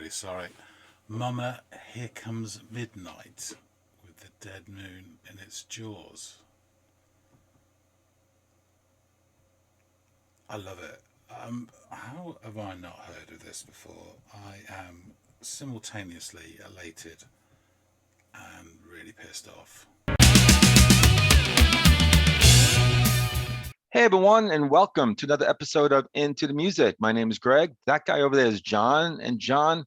really sorry. Mama, Here Comes Midnight with the dead moon in its jaws. I love it. How have I not heard of this before? I am simultaneously elated and really pissed off. Hey everyone, and welcome to another episode of Into the Music. My name is Greg. That guy over there is John. And John,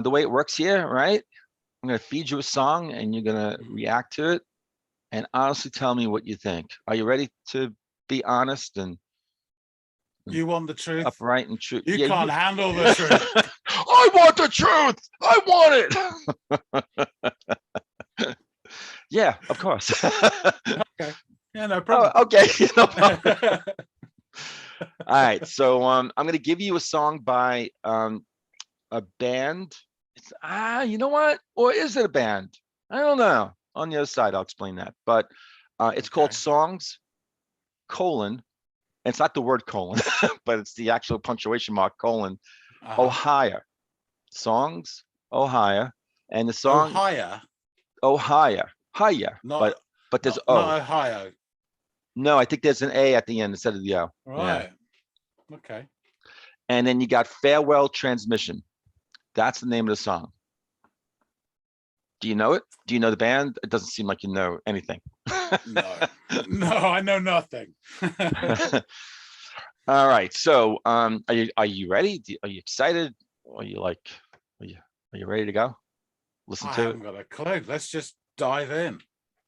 the way it works here, right? I'm going to feed you a song and you're going to react to it and honestly tell me what you think. Are you ready to be honest and You want the truth? upright and true? You can't handle the truth. I want the truth. I want it. Yeah, of course. Okay. Yeah, no problem. Oh, okay. No problem. All right. So I'm going to give you a song by a band. It's you know what? Or is it a band? I don't know. On the other side, I'll explain that. But it's called Songs, colon. It's not the word colon, but it's the actual punctuation mark, colon, Ohia. Songs, Ohia. And the song Ohia. Hiya. But there's O. Not Ohio. No, I think there's an A at the end instead of the O. Right. Yeah. Okay. And then you got Farewell Transmission. That's the name of the song. Do you know it? Do you know the band? It doesn't seem like you know anything. No, I know nothing. All right. So, are you ready? Are you excited? Are you ready to go? Listen to it. I haven't got a clue. Let's just dive in.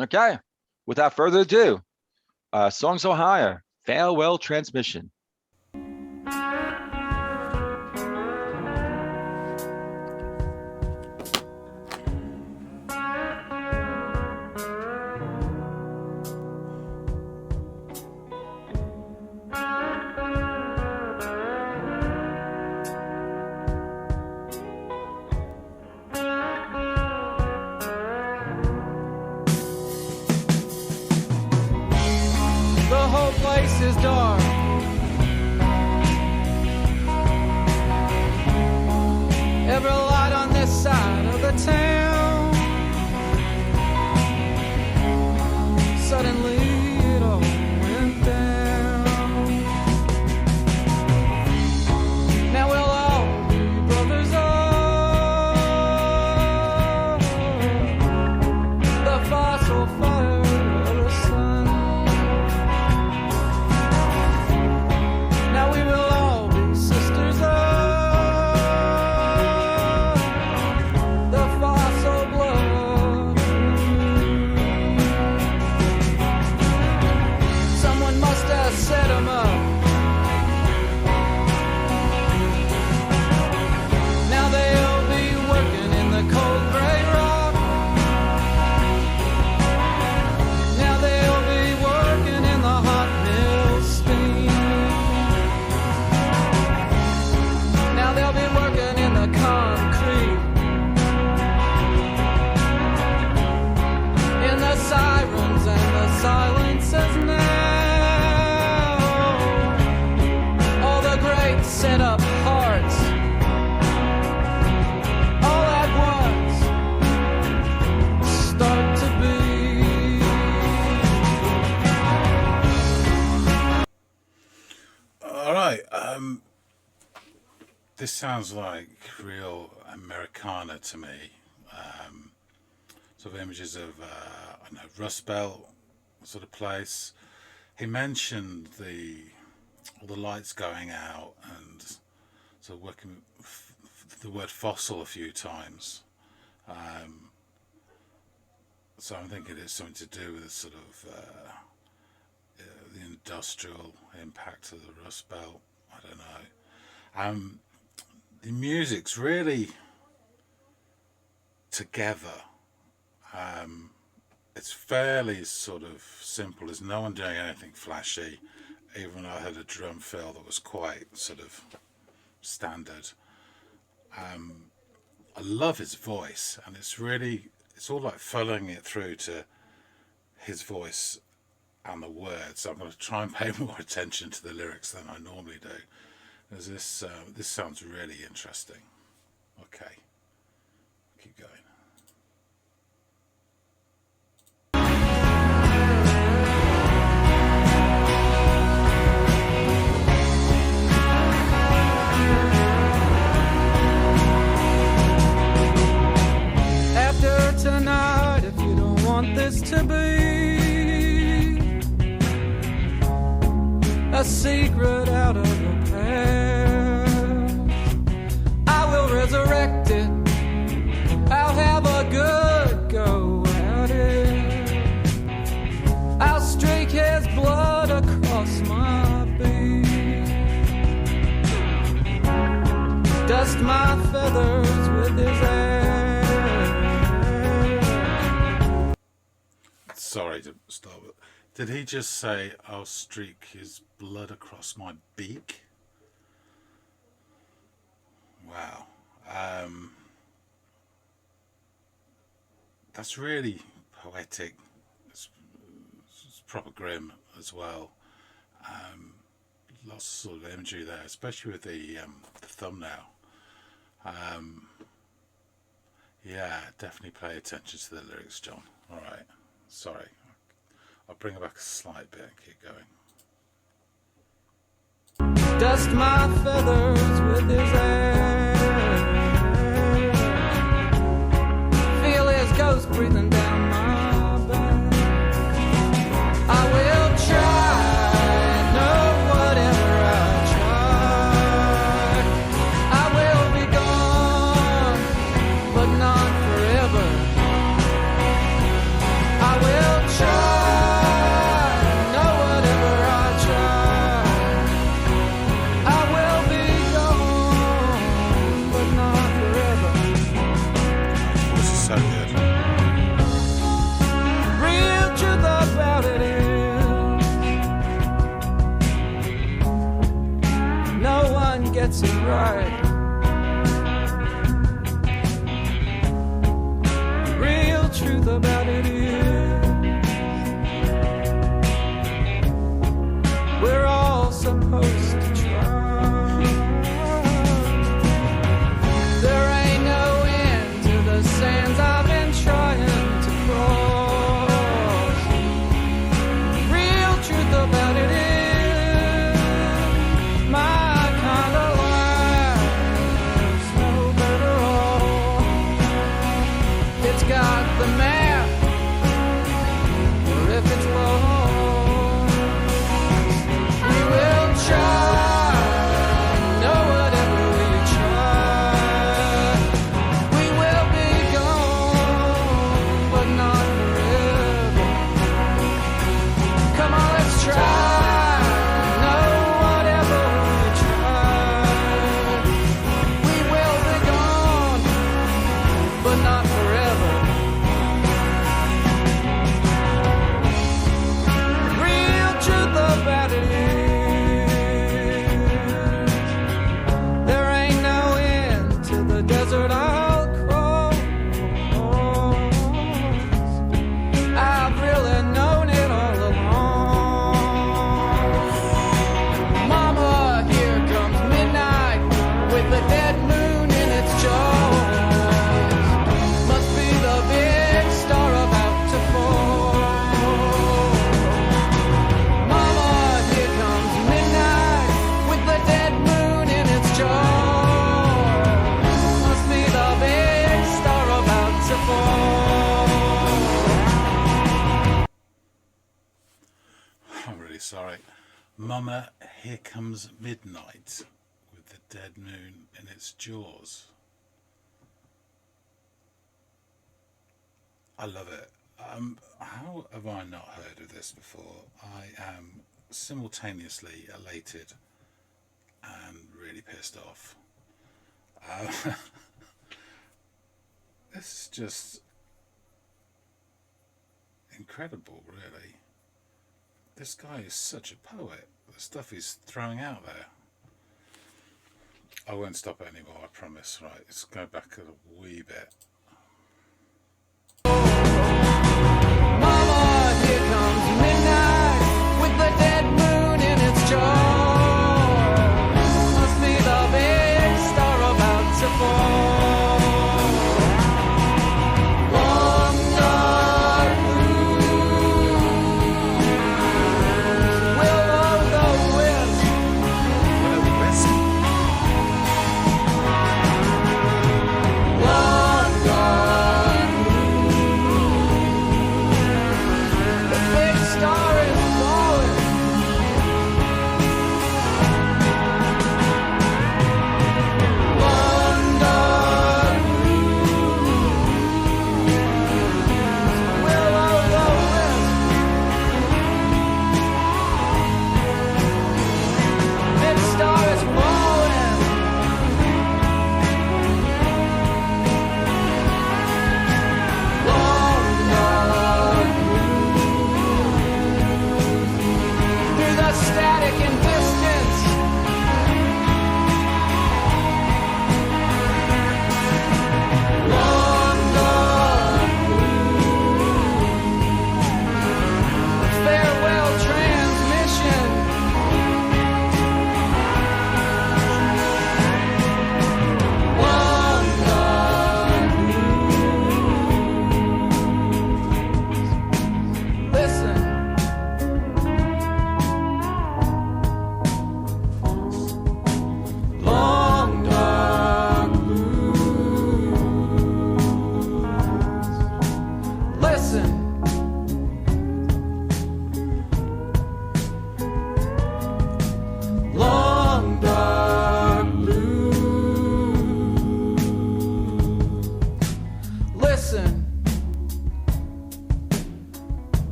Okay. Without further ado, Songs Ohio, Farewell Transmission. Place is dark. Every light on this side of the town, suddenly it all went down. Now we'll all be brothers of the fossil fire of the sun. Now we will all be sisters of the fossil blood. Someone must have set 'em up. Now they'll be working in the cold gray rock. Now they'll be working in the hot mill steam. Now they'll be working in the concrete, in the sirens and the silences now. All the great set up hearts, all at once, start to beat. All right. This sounds like real Americana to me. Sort of images of I don't know, Rust Belt sort of place. He mentioned all the lights going out and sort of working the word fossil a few times. So I'm thinking it's something to do with sort of the industrial impact of the Rust Belt. I don't know. The music's really together. It's fairly sort of simple. There's no one doing anything flashy. Even I had a drum fill that was quite sort of standard. I love his voice, and it's all like following it through to his voice and the words. So I'm going to try and pay more attention to the lyrics than I normally do. This sounds really interesting. Okay. Keep going. After tonight, if you don't want this to be a secret out of the past, I will resurrect it. I'll have a good go at it. I'll streak his blood across my beak, dust my feathers with his ass. Sorry to start with. Did he just say, I'll streak his blood across my beak? Wow. That's really poetic. It's proper grim as well. Lots of sort of imagery there, especially with the thumbnail. Yeah, definitely pay attention to the lyrics, John. All right. Sorry. I'll bring it back a slight bit and keep going. Dust my feathers with his air. Feel his ghost breathing down my back. I will try, no, whatever I try. I will be gone, but not forever. I will try, no, whatever I try. I will be gone, but not forever. This is so good. Real truth about it is, no one gets it right. Real truth about it is, we're all supposed to try. There ain't no end to the sands I've been trying to cross. Real truth about it is, my kind of life's no better off. It's got the map, or if it's lost, we will try. No, whatever we try, we will be gone, but not forever. Come on, let's try. No, whatever we try, we will be gone, but not forever. Real truth about it is, there ain't no end to the desert I'll cross. I've really known it all along. Mama, here comes midnight with the dead moon in its jaws. Must be the big star about to fall. Mama, here comes midnight with the dead moon in its jaws. Must be the big star about to fall. I'm really sorry. Mama, here comes midnight with the dead moon in its jaws. I love it. How have I not heard of this before? I am simultaneously elated and really pissed off. This is just incredible, really. This guy is such a poet. The stuff he's throwing out there. I won't stop it anymore, I promise. Right, let's go back a wee bit. Mama, here comes midnight with the dead moon in its jaws. Must be the big star about to fall.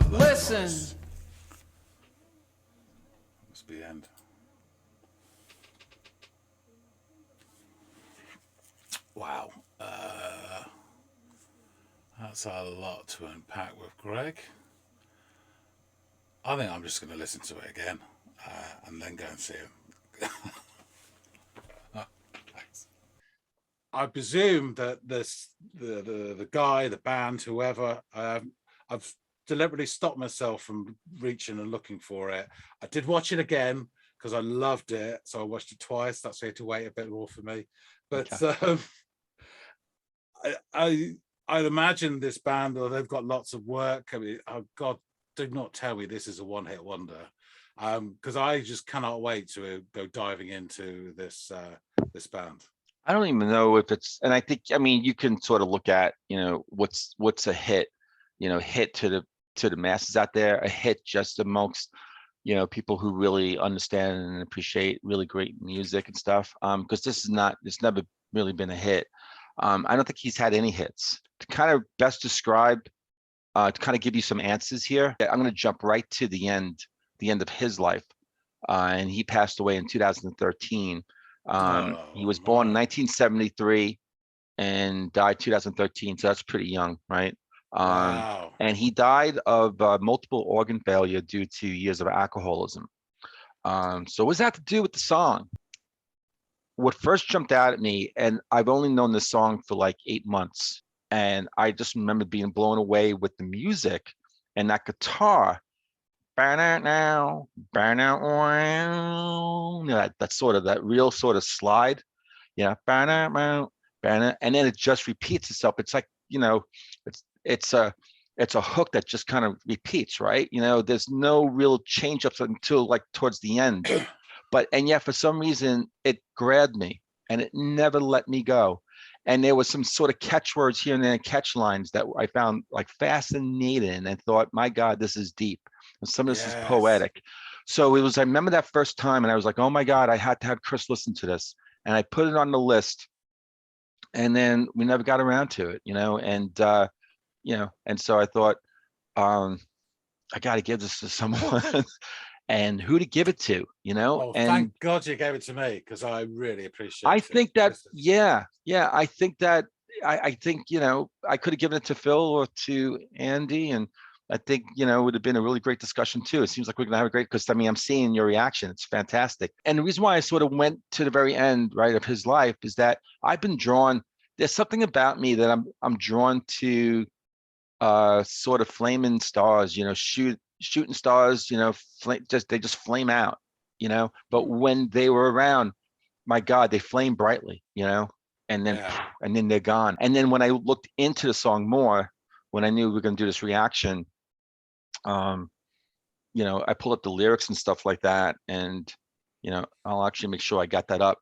Listen. Must be the end. Wow. That's a lot to unpack with Greg. I think I'm just going to listen to it again and then go and see him. Thanks. I presume that the guy, the band, whoever, I've deliberately stopped myself from reaching and looking for it. I did watch it again because I loved it, so I watched it twice. That's why I had to wait a bit more for me. But okay. I'd imagine this band, though, they've got lots of work. I mean, oh God, do not tell me this is a one-hit wonder, because I just cannot wait to go diving into this this band. I don't even know if it's, and I mean, you can sort of look at, what's a hit, hit to the masses out there, a hit just amongst, people who really understand and appreciate really great music and stuff. Because it's never really been a hit. I don't think he's had any hits. To kind of best describe, to kind of give you some answers here, I'm going to jump right to the end of his life. And he passed away in 2013. He was born in 1973 and died 2013. So that's pretty young, right? Wow. And he died of multiple organ failure due to years of alcoholism. So what's that to do with the song? What first jumped out at me, and I've only known this song for like 8 months, and I just remember being blown away with the music and that guitar. Burn out now, burn out now. That sort of, that real sort of slide. Yeah, burn out, burn out, and then it just repeats itself. It's like, it's a hook that just kind of repeats, right? There's no real change ups until like towards the end. And yet for some reason it grabbed me and it never let me go. And there was some sort of catchwords here and there, catch lines that I found like fascinating and thought, my God, this is deep. And some of this is poetic. So I remember that first time and I was like, oh my God, I had to have Chris listen to this. And I put it on the list and then we never got around to it, and so I thought, I got to give this to someone. And who to give it to, Oh, and thank God you gave it to me because I really appreciate it. I think that, I think that I think, I could have given it to Phil or to Andy, and I think, it would have been a really great discussion too. It seems like we're gonna have a great, because I mean, I'm seeing your reaction. It's fantastic. And the reason why I sort of went to the very end, right, of his life is that I've been drawn, there's something about me that I'm drawn to sort of flaming stars, shooting stars, they just flame out, but when they were around, my God, they flame brightly, and then they're gone. And then when I looked into the song more, when I knew we were going to do this reaction, I pulled up the lyrics and stuff like that, and I'll actually make sure I got that up.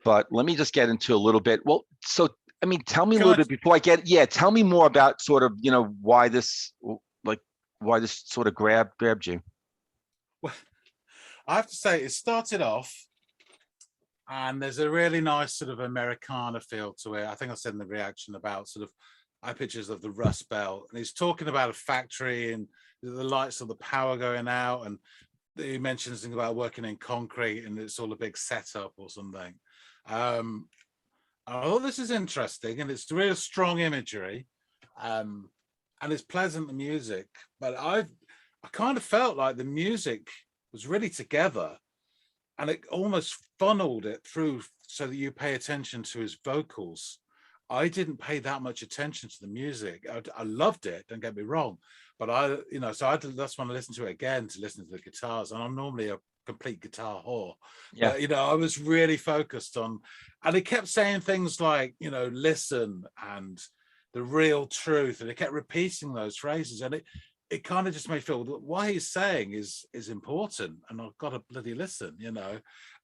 But let me just get into a little bit. Well, so I mean, tell me a little bit before I tell me more about sort of, why this sort of grabbed you. Well, I have to say, it started off, and there's a really nice sort of Americana feel to it. I think I said in the reaction about sort of, I pictures of the Rust Belt, and he's talking about a factory and the lights of the power going out, and he mentions things about working in concrete, and it's all a big setup or something. Oh, this is interesting, and it's real strong imagery, and it's pleasant, the music. But I kind of felt like the music was really together, and it almost funneled it through so that you pay attention to his vocals. I didn't pay that much attention to the music. I loved it, don't get me wrong, but that's when I listened to it again, to listen to the guitars, and I'm normally a complete guitar whore. Yeah. But, I was really focused on, and he kept saying things like, listen, and the real truth, and he kept repeating those phrases, and it kind of just made me feel that what he's saying is important, and I've got to bloody listen,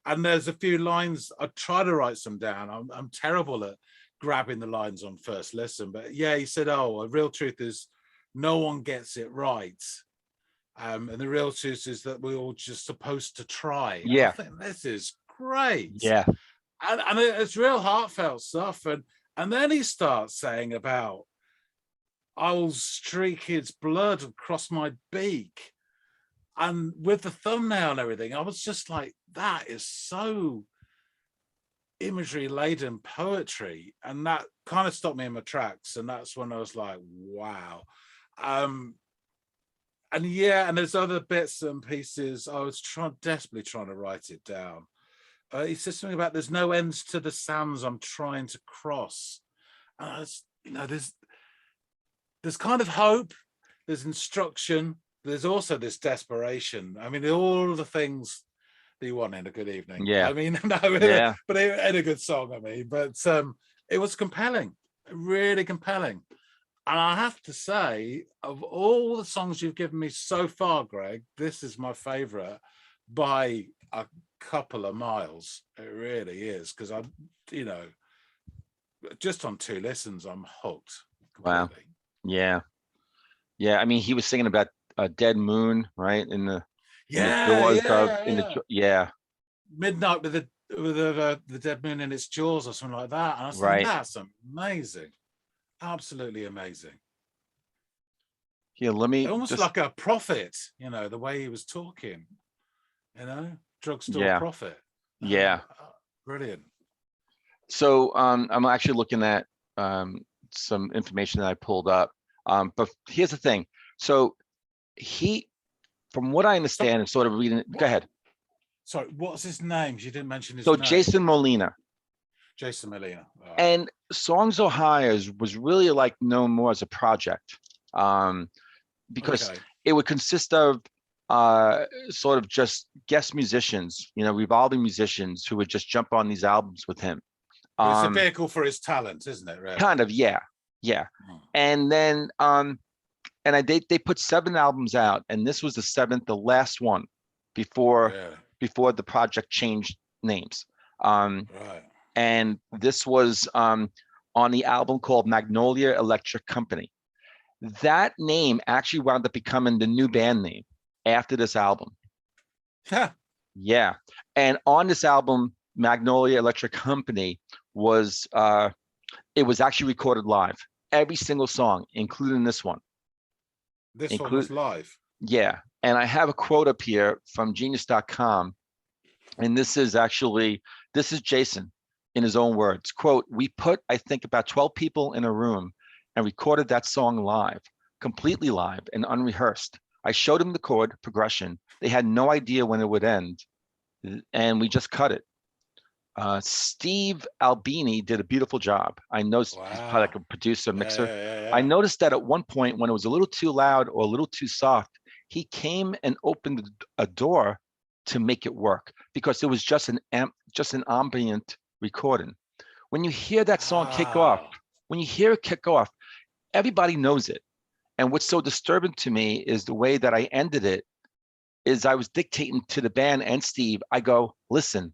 And there's a few lines, I try to write some down. I'm terrible at grabbing the lines on first listen, but yeah, he said, oh, a real truth is no one gets it right. And the real truth is that we're all just supposed to try. Yeah. I think this is great. Yeah. And it's real heartfelt stuff. And then he starts saying about I'll streak its blood across my beak. And with the thumbnail and everything, I was just like, that is so imagery laden poetry. And that kind of stopped me in my tracks. And that's when I was like, wow. And yeah, and there's other bits and pieces. I was desperately trying to write it down. He says something about there's no ends to the sands I'm trying to cross. And I was, there's kind of hope, there's instruction, there's also this desperation. I mean, all the things that you want in a good evening. Yeah. I mean, Yeah. but in a good song, I mean, but it was compelling, really compelling. And I have to say, of all the songs you've given me so far, Greg, this is my favorite by a couple of miles. It really is, because I'm, just on 2 listens, I'm hooked completely. Wow. Yeah. I mean, he was singing about a dead moon, right? In the Midnight with the dead moon in its jaws or something like that. And I was thinking, that's amazing. Absolutely amazing. Yeah, let me almost like a prophet, the way he was talking, drugstore prophet. Yeah. Brilliant. So I'm actually looking at some information that I pulled up. But here's the thing. So from what I understand and sort of reading it, go ahead. Sorry, what's his name? You didn't mention his name. So Jason Molina. Jason Molina. Right. And Songs Ohio was really like known more as a project, because it would consist of sort of just guest musicians, revolving musicians who would just jump on these albums with him. It's a vehicle for his talent, isn't it? Really? Kind of, yeah. And then they put 7 albums out, and this was the 7th, the last one before the project changed names. And this was on the album called Magnolia Electric Company. That name actually wound up becoming the new band name after this album. Yeah. And on this album, Magnolia Electric Company was actually recorded live. Every single song, including this one. This one was live. Yeah. And I have a quote up here from genius.com. And this is Jason in his own words. Quote, "We put, I think, about 12 people in a room and recorded that song live, completely live and unrehearsed. I showed them the chord progression. They had no idea when it would end. And we just cut it. Steve Albini did a beautiful job. I noticed he's probably like a producer, mixer. Yeah. I noticed that at one point when it was a little too loud or a little too soft, he came and opened a door to make it work, because it was just an ambient recording. When you hear that song kick off, everybody knows it. And what's so disturbing to me is the way that I ended it is I was dictating to the band and Steve. I go, listen.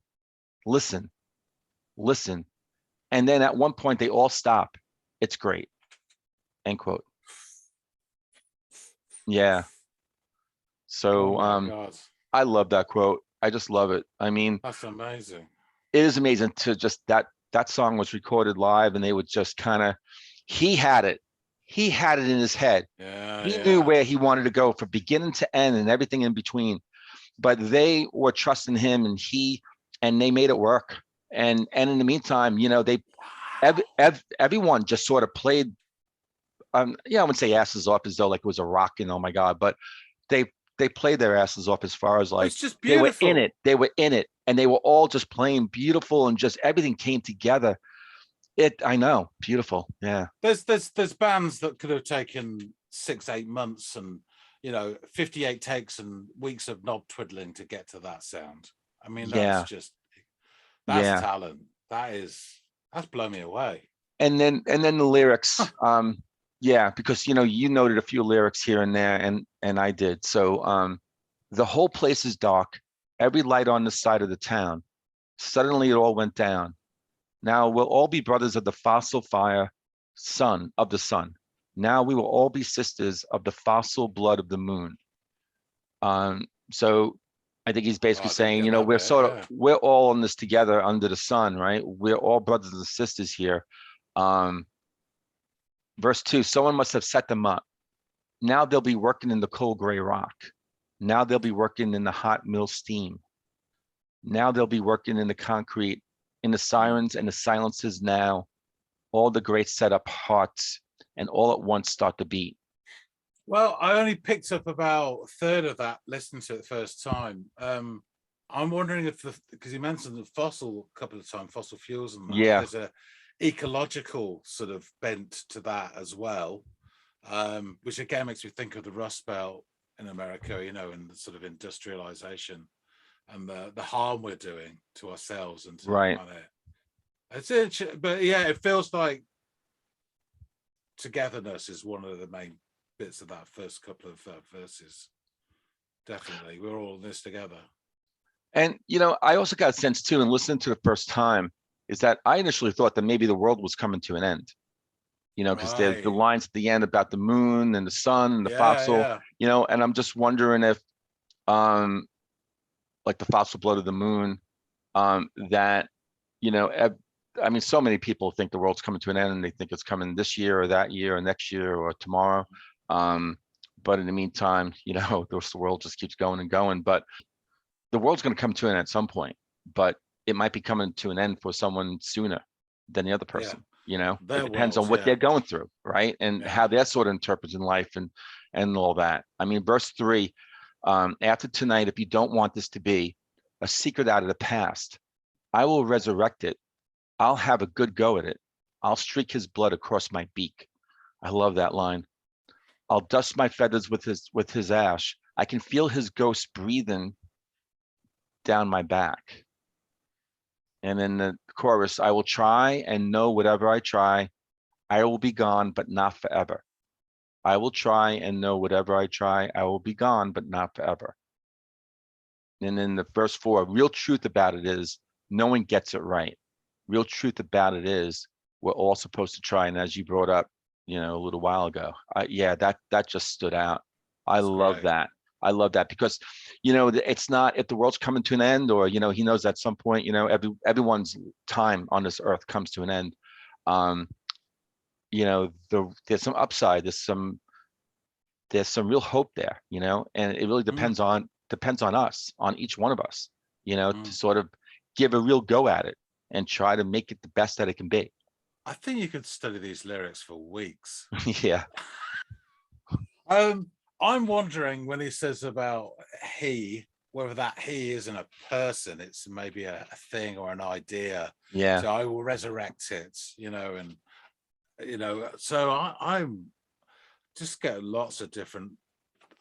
And then at one point they all stop. It's great. End quote. Yeah. So I love that quote. I just love it. I mean, that's amazing. It is amazing to just that song was recorded live, and they would just kind of, he had it in his head. He knew where he wanted to go from beginning to end and everything in between, but they were trusting him, and they made it work. And in the meantime, everyone just sort of played, I wouldn't say asses off as though like it was a rock, oh my God, but they played their asses off as far as like it's just beautiful. They were in it, and they were all just playing beautiful, and just everything came together. I know, beautiful. Yeah. There's bands that could have taken 6-8 months and 58 takes and weeks of knob twiddling to get to that sound. I mean, that's talent. That's blown me away. And then the lyrics, because you noted a few lyrics here and there, and I did. So the whole place is dark, every light on the side of the town. Suddenly it all went down. Now we'll all be brothers of the fossil fire, son of the sun. Now we will all be sisters of the fossil blood of the moon. So I think he's basically saying, we're all in this together under the sun, right? We're all brothers and sisters here. Verse 2, someone must have set them up. Now they'll be working in the cold gray rock. Now they'll be working in the hot mill steam. Now they'll be working in the concrete, in the sirens and the silences now. All the great setup hearts and all at once start to beat. Well, I only picked up about a third of that listening to it the first time. I'm wondering if because you mentioned the fossil a couple of times, fossil fuels and that, Yeah. there's a ecological sort of bent to that as well, which again makes me think of the Rust Belt in America, you know, and the sort of industrialization and the harm we're doing to ourselves and to the planet. It's it, but yeah, it feels like togetherness is one of the main bits of that first couple of verses. Definitely, we're all in this together. And you know, I also got a sense too, and listening to the first time, is that I initially thought that maybe the world was coming to an end. You know, because there's the lines at the end about the moon and the sun and the fossil. You know, and I'm just wondering if, like the fossil blood of the moon, that, you know, I mean, so many people think the world's coming to an end and they think it's coming this year or that year or next year or tomorrow. But in the meantime, you know, the world just keeps going and going. But the world's going to come to an end at some point, but it might be coming to an end for someone sooner than the other person. You know, it depends on what they're going through, right? And how they're sort of interpreting life and all that. I mean, verse 3, after tonight, if you don't want this to be a secret out of the past, I will resurrect it. I'll have a good go at it. I'll streak his blood across my beak. I love that line. I'll dust my feathers with his ash. I can feel his ghost breathing down my back. And then the chorus, I will try and know whatever I try, I will be gone, but not forever. I will try and know whatever I try, I will be gone, but not forever. And then the verse 4, real truth about it is no one gets it right. Real truth about it is we're all supposed to try. And as you brought up, you know, a little while ago, yeah, that just stood out. I love that. I love that because, you know, it's not if the world's coming to an end or, you know, he knows at some point, you know, everyone's time on this earth comes to an end. You know, there's some upside, there's some real hope there, you know, and it really depends on us, on each one of us, you know, to sort of give a real go at it and try to make it the best that it can be. I think you could study these lyrics for weeks. Yeah. I'm wondering when he says about he, whether that he isn't a person, it's maybe a thing or an idea. Yeah. So I will resurrect it, you know, and, you know, so I'm just get lots of different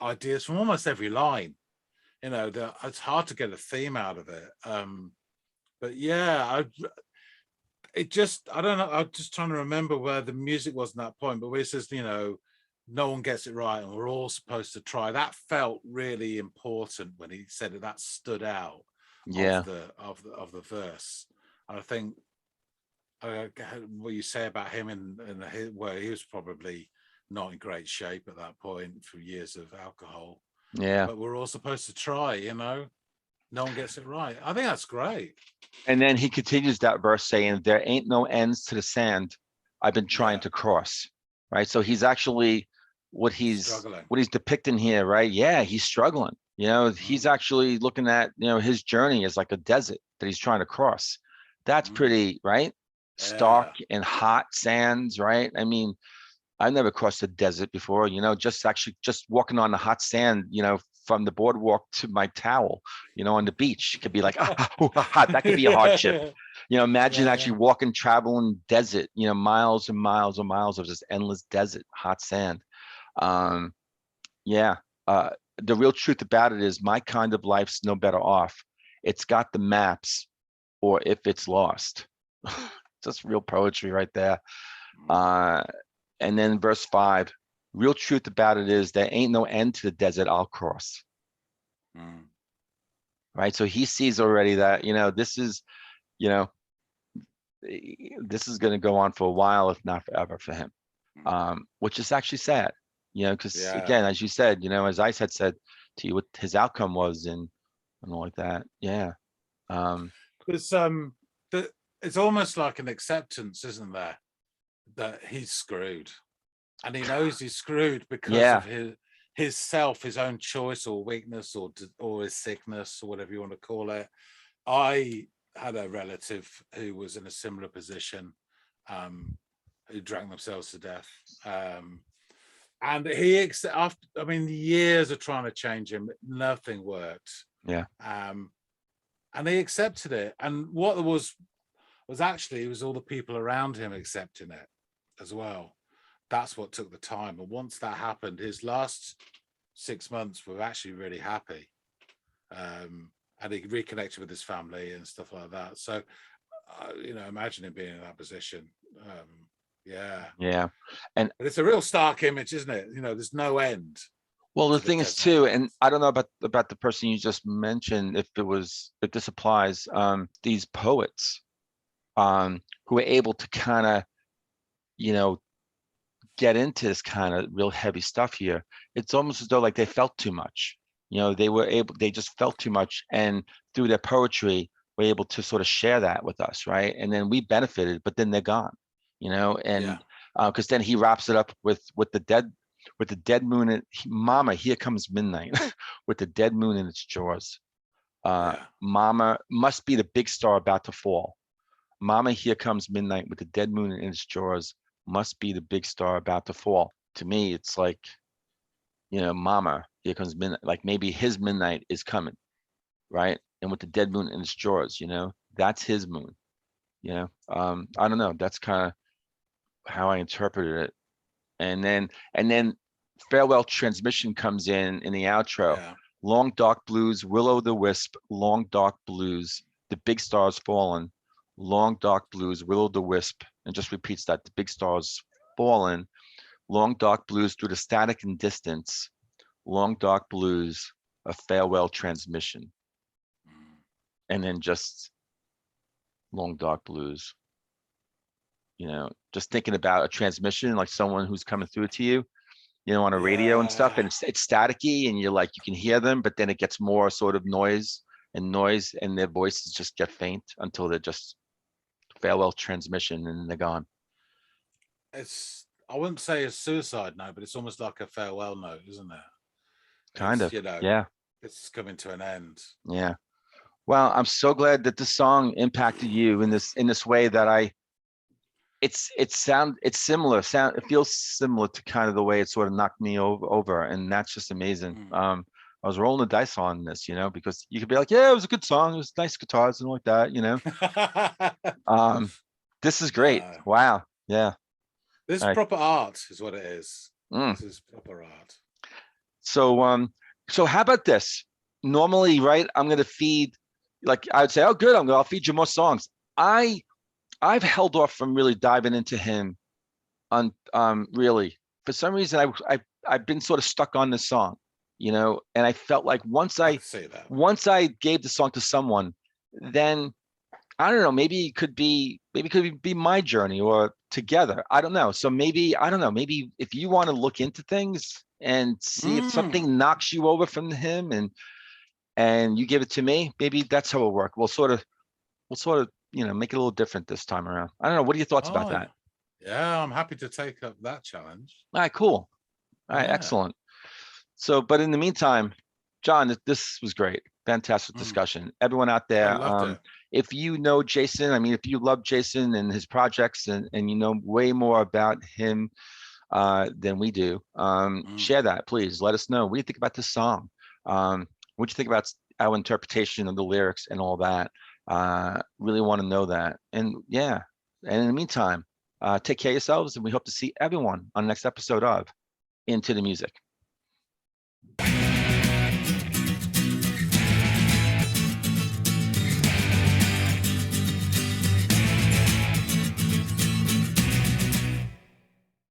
ideas from almost every line, you know, it's hard to get a theme out of it. But yeah, I don't know. I'm just trying to remember where the music was at that point, but where he says, you know, no one gets it right and we're all supposed to try. That felt really important when he said it. That stood out of the verse. And I think what you say about him where he was probably not in great shape at that point for years of alcohol. Yeah. But we're all supposed to try, you know. No one gets it right. I think that's great. And then he continues that verse saying, there ain't no ends to the sand I've been trying to cross. Right. So he's actually what he's depicting here, right? Yeah, he's struggling. You know, he's actually looking at, you know, his journey is like a desert that he's trying to cross. That's pretty, right? Stark and hot sands, right? I mean, I've never crossed a desert before, you know, just walking on the hot sand, you know, from the boardwalk to my towel, you know, on the beach could be like, that could be a hardship. You know, imagine actually walking, traveling desert, you know, miles and miles and miles of just endless desert, hot sand. The real truth about it is my kind of life's no better off. It's got the maps or if it's lost. Just real poetry right there. And then verse 5, real truth about it is there ain't no end to the desert I'll cross. Right. So he sees already that, you know, this is going to go on for a while, if not forever for him, which is actually sad, you know, because again, as you said, you know, as I had said to you, what his outcome was and all like that. Yeah. It's almost like an acceptance, isn't there? That he's screwed. and he knows he's screwed because Yeah. of his self, his own choice or weakness or his sickness or whatever you want to call it. I had a relative who was in a similar position, who drank themselves to death. And after, I mean, years of trying to change him, nothing worked. Yeah. And he accepted it. And what there was actually, it was all the people around him accepting it as well. That's what took the time. And once that happened, his last 6 months were actually really happy. And he reconnected with his family and stuff like that. So, imagine him being in that position. Yeah. And but it's a real stark image, isn't it? There's no end. well, the thing is too, and I don't know about the person you just mentioned, if this applies, these poets, who are able to kind of, get into this kind of real heavy stuff here. It's almost as though like they felt too much. They just felt too much, and through their poetry were able to sort of share that with us, right? And then we benefited, but then they're gone, and because then he wraps it up with the dead moon and Mama, here comes midnight with the dead moon in its jaws. Mama must be the big star about to fall. Mama, here comes midnight with the dead moon in its jaws. Must be the big star about to fall. To me, it's like, Mama, here comes midnight. Like maybe his midnight is coming, right? And with the dead moon in its jaws, that's his moon. I don't know. That's kind of how I interpreted it. And then farewell transmission comes in the outro. Yeah. Long dark blues, willow the wisp, long dark blues, the big stars fallen. Long dark blues, willow the wisp, and just repeats that, the big stars fallen. Long dark blues through the static and distance. Long dark blues, a farewell transmission. And then just long dark blues. Just thinking about a transmission, like someone who's coming through to you, on a radio and stuff, and it's staticky, and you can hear them, but then it gets more sort of noise, and their voices just get faint until they're just farewell transmission, and they're gone. I wouldn't say a suicide note, but it's almost like a farewell note, isn't it? Kind of, yeah. It's coming to an end. Yeah. Well, I'm so glad that this song impacted you in this way that it's similar. It feels similar to kind of the way it sort of knocked me over, and that's just amazing. I was rolling the dice on this, because you could be like, yeah, it was a good song. It was nice guitars and like that, This is great. Wow. Yeah. This is proper art is what it is. This is proper art. So how about this? Normally, right, I'm going to feed, like I would say, oh, good, I'll feed you more songs. I've held off from really diving into him on really. For some reason, I've been sort of stuck on this song, and I felt like once I gave the song to someone, then I don't know, maybe it could be my journey or together. I don't know. So maybe if you want to look into things and see if something knocks you over from him and you give it to me, maybe that's how it'll work. We'll sort of make it a little different this time around. I don't know. What are your thoughts about that? Yeah, I'm happy to take up that challenge. All right, cool. All right, excellent. So, but in the meantime, John, this was great. Fantastic discussion. Everyone out there, if you know Jason, if you love Jason and his projects and you know way more about him than we do, share that, please. Let us know. What do you think about this song? What do you think about our interpretation of the lyrics and all that? Really want to know that. And yeah, and in the meantime, take care of yourselves, and we hope to see everyone on the next episode of Into the Music.